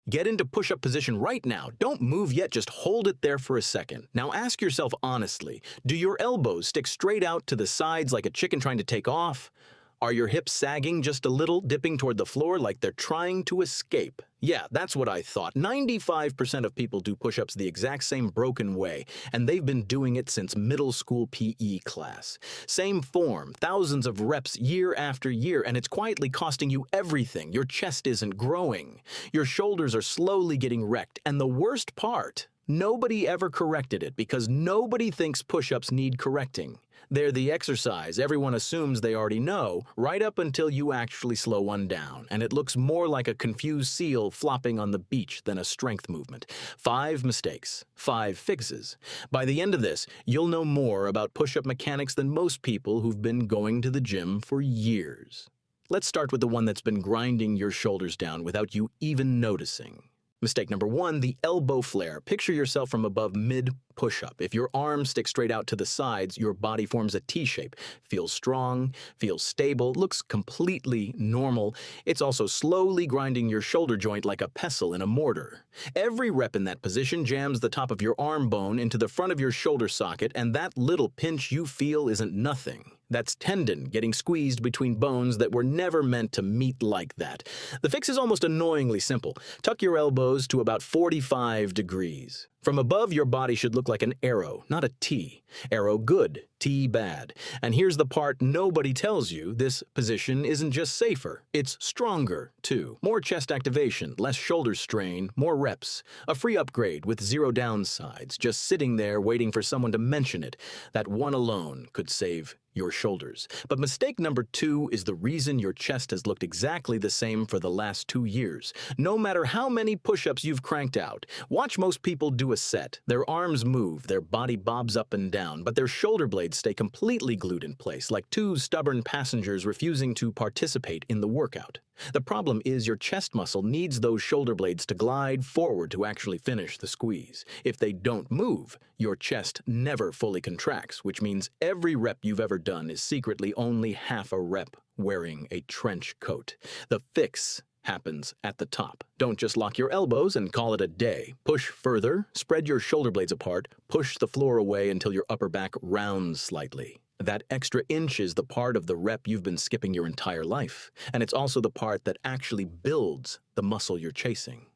Get into push-up position right now. Don't move yet, just hold it there for a second. Now ask yourself honestly, do your elbows stick straight out to the sides like a chicken trying to take off? Are your hips sagging just a little, dipping toward the floor like they're trying to escape? Yeah, that's what I thought. 95% of people do push-ups the exact same broken way, and they've been doing it since middle school PE class. Same form, thousands of reps year after year, and it's quietly costing you everything. Your chest isn't growing. Your shoulders are slowly getting wrecked, and the worst part, nobody ever corrected it because nobody thinks push-ups need correcting. They're the exercise everyone assumes they already know, right up until you actually slow one down, and it looks more like a confused seal flopping on the beach than a strength movement. 5 mistakes, 5 fixes. By the end of this, you'll know more about push-up mechanics than most people who've been going to the gym for years. Let's start with the one that's been grinding your shoulders down without you even noticing. Mistake number 1, the elbow flare. Picture yourself from above mid-push-up. If your arms stick straight out to the sides, your body forms a T-shape. Feels strong, feels stable, looks completely normal. It's also slowly grinding your shoulder joint like a pestle in a mortar. Every rep in that position jams the top of your arm bone into the front of your shoulder socket, and that little pinch you feel isn't nothing. That's tendon getting squeezed between bones that were never meant to meet like that. The fix is almost annoyingly simple. Tuck your elbows to about 45 degrees. From above, your body should look like an arrow, not a T. Arrow good, T bad. And here's the part nobody tells you: this position isn't just safer, it's stronger, too. More chest activation, less shoulder strain, more reps. A free upgrade with 0 downsides, just sitting there waiting for someone to mention it. That one alone could save your shoulders. But mistake number 2 is the reason your chest has looked exactly the same for the last 2 years. No matter how many push-ups you've cranked out, watch most people do a set. Their arms move, their body bobs up and down, but their shoulder blades stay completely glued in place, like 2 stubborn passengers refusing to participate in the workout. The problem is your chest muscle needs those shoulder blades to glide forward to actually finish the squeeze. If they don't move, your chest never fully contracts, which means every rep you've ever done is secretly only half a rep wearing a trench coat. The fix happens at the top. Don't just lock your elbows and call it a day. Push further, spread your shoulder blades apart, push the floor away until your upper back rounds slightly. That extra inch is the part of the rep you've been skipping your entire life, and it's also the part that actually builds the muscle you're chasing.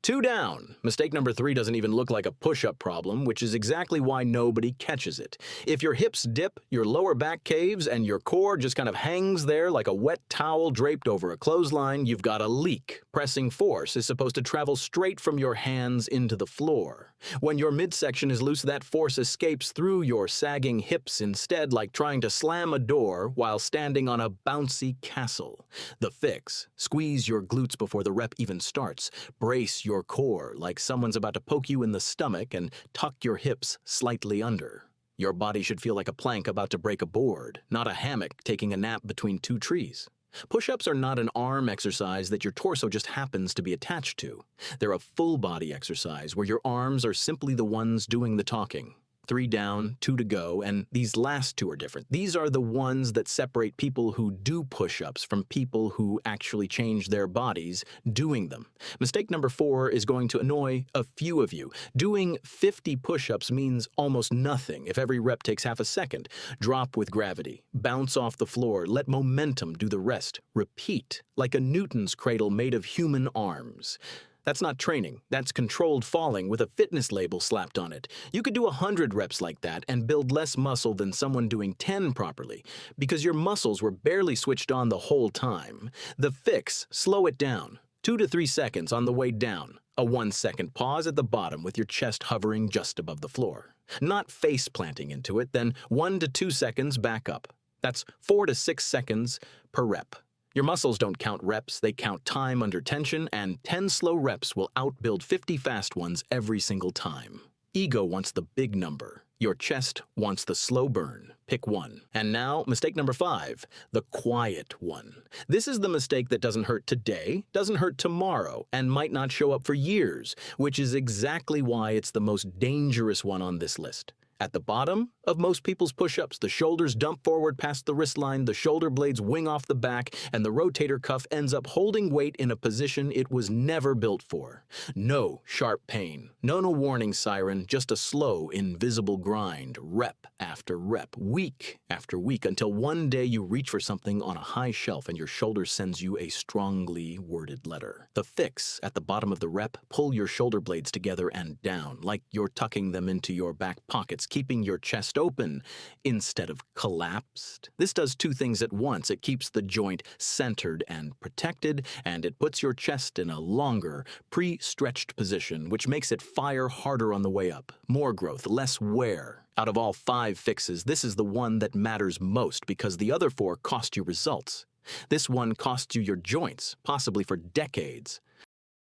2 down. Mistake number 3 doesn't even look like a push-up problem, which is exactly why nobody catches it. If your hips dip, your lower back caves, and your core just kind of hangs there like a wet towel draped over a clothesline, you've got a leak. Pressing force is supposed to travel straight from your hands into the floor. When your midsection is loose, that force escapes through your sagging hips instead, like trying to slam a door while standing on a bouncy castle. The fix: squeeze your glutes before the rep even starts. Brace your core like someone's about to poke you in the stomach, and tuck your hips slightly under. Your body should feel like a plank about to break a board, not a hammock taking a nap between 2 trees. Push-ups are not an arm exercise that your torso just happens to be attached to. They're a full-body exercise where your arms are simply the ones doing the talking. 3 down, 2 to go, and these last 2 are different. These are the ones that separate people who do push-ups from people who actually change their bodies doing them. Mistake number 4 is going to annoy a few of you. Doing 50 push-ups means almost nothing if every rep takes half a second. Drop with gravity. Bounce off the floor. Let momentum do the rest. Repeat, like a Newton's cradle made of human arms. That's not training, that's controlled falling with a fitness label slapped on it. You could do 100 reps like that and build less muscle than someone doing 10 properly, because your muscles were barely switched on the whole time. The fix: slow it down. 2 to 3 seconds on the way down. A 1-second pause at the bottom with your chest hovering just above the floor. Not face planting into it, then 1 to 2 seconds back up. That's 4 to 6 seconds per rep. Your muscles don't count reps, they count time under tension, and 10 slow reps will outbuild 50 fast ones every single time. Ego wants the big number. Your chest wants the slow burn. Pick one. And now, mistake number 5, the quiet one. This is the mistake that doesn't hurt today, doesn't hurt tomorrow, and might not show up for years, which is exactly why it's the most dangerous one on this list. At the bottom of most people's push-ups, the shoulders dump forward past the wrist line, the shoulder blades wing off the back, and the rotator cuff ends up holding weight in a position it was never built for. No sharp pain, no warning siren, just a slow, invisible grind, rep after rep, week after week, until one day you reach for something on a high shelf and your shoulder sends you a strongly worded letter. The fix at the bottom of the rep: pull your shoulder blades together and down, like you're tucking them into your back pockets, keeping your chest open instead of collapsed. This does two things at once. It keeps the joint centered and protected, and it puts your chest in a longer, pre-stretched position, which makes it fire harder on the way up. More growth, less wear. Out of all 5 fixes, this is the one that matters most because the other 4 cost you results. This one costs you your joints, possibly for decades.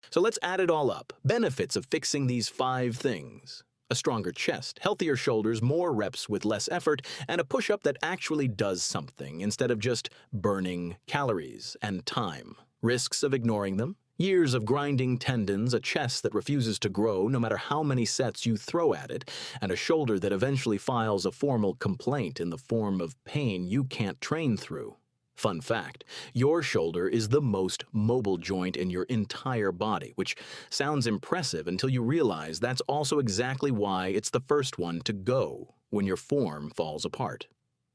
So let's add it all up. Benefits of fixing these 5 things: a stronger chest, healthier shoulders, more reps with less effort, and a push-up that actually does something instead of just burning calories and time. Risks of ignoring them: years of grinding tendons, a chest that refuses to grow no matter how many sets you throw at it, and a shoulder that eventually files a formal complaint in the form of pain you can't train through. Fun fact, your shoulder is the most mobile joint in your entire body, which sounds impressive until you realize that's also exactly why it's the first one to go when your form falls apart.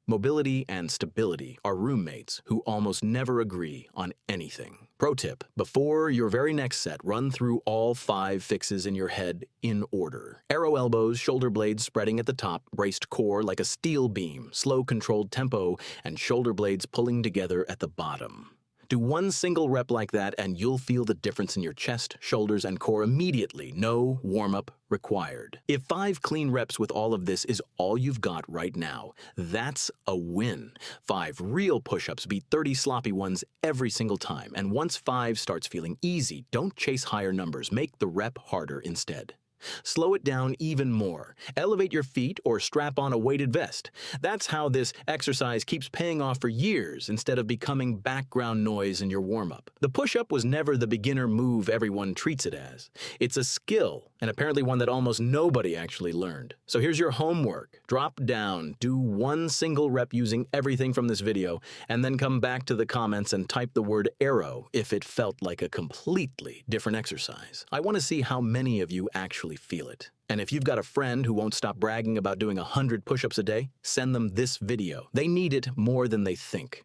Mobility and stability are roommates who almost never agree on anything. Pro tip: before your very next set, run through all 5 fixes in your head in order. Arrow elbows, shoulder blades spreading at the top, braced core like a steel beam, slow controlled tempo, and shoulder blades pulling together at the bottom. Do one single rep like that and you'll feel the difference in your chest, shoulders, and core immediately. No warm-up required. If 5 clean reps with all of this is all you've got right now, that's a win. 5 real push-ups beat 30 sloppy ones every single time. And once 5 starts feeling easy, don't chase higher numbers. Make the rep harder instead. Slow it down even more. Elevate your feet or strap on a weighted vest. That's how this exercise keeps paying off for years instead of becoming background noise in your warm-up. The push-up was never the beginner move everyone treats it as. It's a skill, and apparently one that almost nobody actually learned. So here's your homework. Drop down, do one single rep using everything from this video, and then come back to the comments and type the word arrow if it felt like a completely different exercise. I want to see how many of you actually feel it. And if you've got a friend who won't stop bragging about doing 100 push-ups a day, send them this video. They need it more than they think.